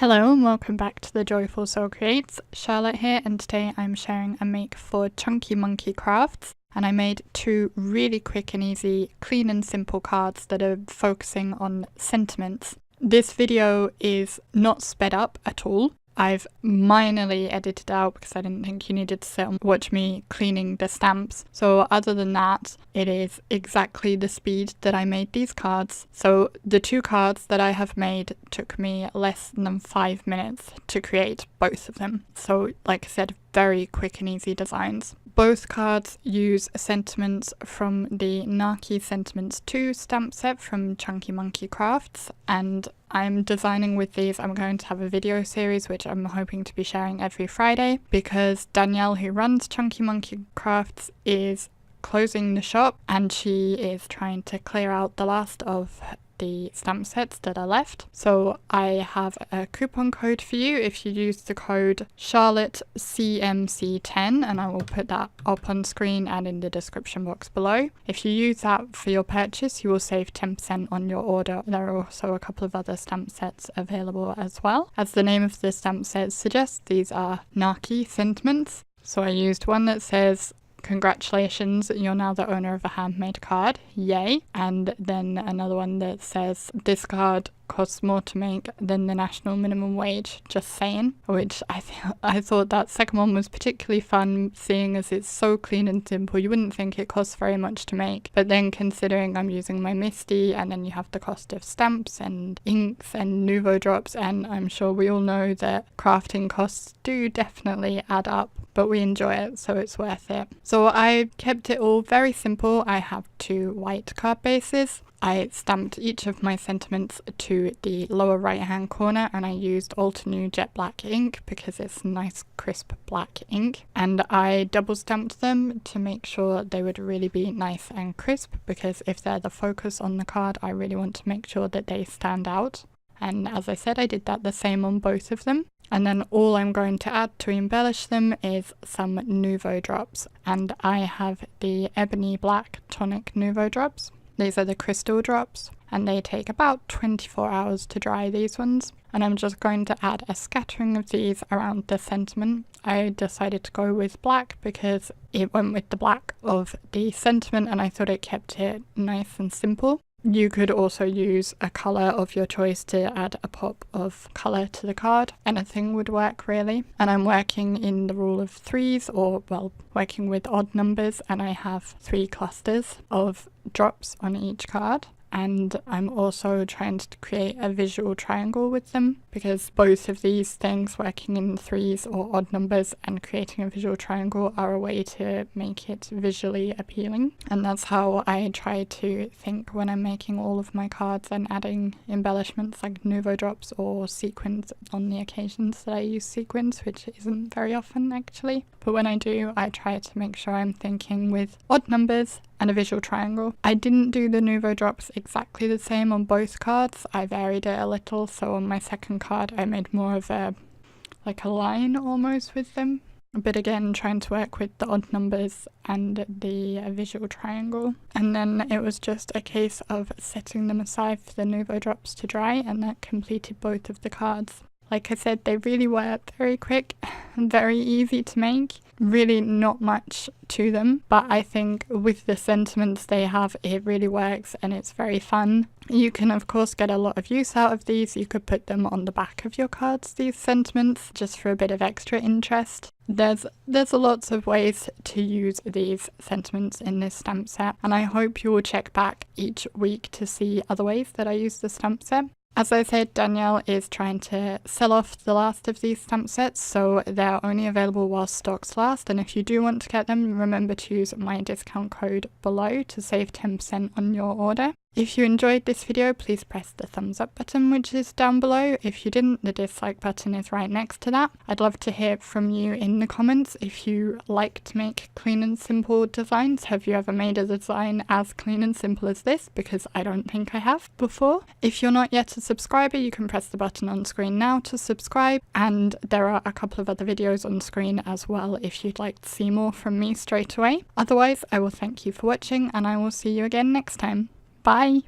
Hello and welcome back to the Joyful Soul Creates. Charlotte here, and today I'm sharing a make for Chunky Monkey Crafts, and I made two really quick and easy, clean and simple cards that are focusing on sentiments. This video is not sped up at all. I've minorly edited out because I didn't think you needed to sit and watch me cleaning the stamps. So other than that, it is exactly the speed that I made these cards. So the two cards that I have made took me less than 5 minutes to create both of them. So like I said, very quick and easy designs. Both cards use sentiments from the Narky Sentiments 2 stamp set from Chunky Monkey Crafts, and I'm designing with these. I'm going to have a video series which I'm hoping to be sharing every Friday because Danielle, who runs Chunky Monkey Crafts, is closing the shop and she is trying to clear out the last of the stamp sets that are left. So I have a coupon code for you if you use the code CharlotteCMC10, and I will put that up on screen and in the description box below. If you use that for your purchase, you will save 10% on your order. There are also a couple of other stamp sets available as well. As the name of the stamp set suggests, these are Narky Sentiments. So I used one that says, "Congratulations, you're now the owner of a handmade card, yay," and then another one that says, "This card costs more to make than the national minimum wage, just saying," which I thought that second one was particularly fun, seeing as it's so clean and simple. You wouldn't think it costs very much to make, but then considering I'm using my MISTI, and then you have the cost of stamps and inks and Nuvo drops, and I'm sure we all know that crafting costs do definitely add up, but we enjoy it, so it's worth it. So I kept it all very simple. I have two white card bases. I stamped each of my sentiments to the lower right hand corner, and I used Altenew jet black ink because it's nice crisp black ink, and I double stamped them to make sure they would really be nice and crisp, because if they're the focus on the card, I really want to make sure that they stand out. And as I said, I did that the same on both of them. And then all I'm going to add to embellish them is some Nuvo drops. And I have the Ebony Black Tonic Nuvo drops. These are the crystal drops, and they take about 24 hours to dry, these ones. And I'm just going to add a scattering of these around the sentiment. I decided to go with black because it went with the black of the sentiment and I thought it kept it nice and simple. You could also use a colour of your choice to add a pop of colour to the card. Anything would work really. And I'm working in the rule of threes, or well, working with odd numbers, and I have 3 clusters of drops on each card. And I'm also trying to create a visual triangle with them, because both of these things, working in threes or odd numbers and creating a visual triangle, are a way to make it visually appealing. And that's how I try to think when I'm making all of my cards and adding embellishments like Nuvo drops or sequins on the occasions that I use sequins, which isn't very often actually. But when I do, I try to make sure I'm thinking with odd numbers and a visual triangle. I didn't do the Nuvo drops exactly the same on both cards. I varied it a little, so on my second card I made more of a line almost with them. But again, trying to work with the odd numbers and the visual triangle. And then it was just a case of setting them aside for the Nuvo drops to dry, and that completed both of the cards. Like I said, they really were very quick and very easy to make. Really not much to them, but I think with the sentiments they have, it really works and it's very fun. You can of course get a lot of use out of these. You could put them on the back of your cards, these sentiments, just for a bit of extra interest. There's lots of ways to use these sentiments in this stamp set, and I hope you will check back each week to see other ways that I use the stamp set. As I said, Danielle is trying to sell off the last of these stamp sets, so they're only available while stocks last, and if you do want to get them, remember to use my discount code below to save 10% on your order. If you enjoyed this video, please press the thumbs up button, which is down below. If you didn't, the dislike button is right next to that. I'd love to hear from you in the comments if you like to make clean and simple designs. Have you ever made a design as clean and simple as this? Because I don't think I have before. If you're not yet a subscriber, you can press the button on screen now to subscribe, and there are a couple of other videos on screen as well if you'd like to see more from me straight away. Otherwise, I will thank you for watching, and I will see you again next time. Bye!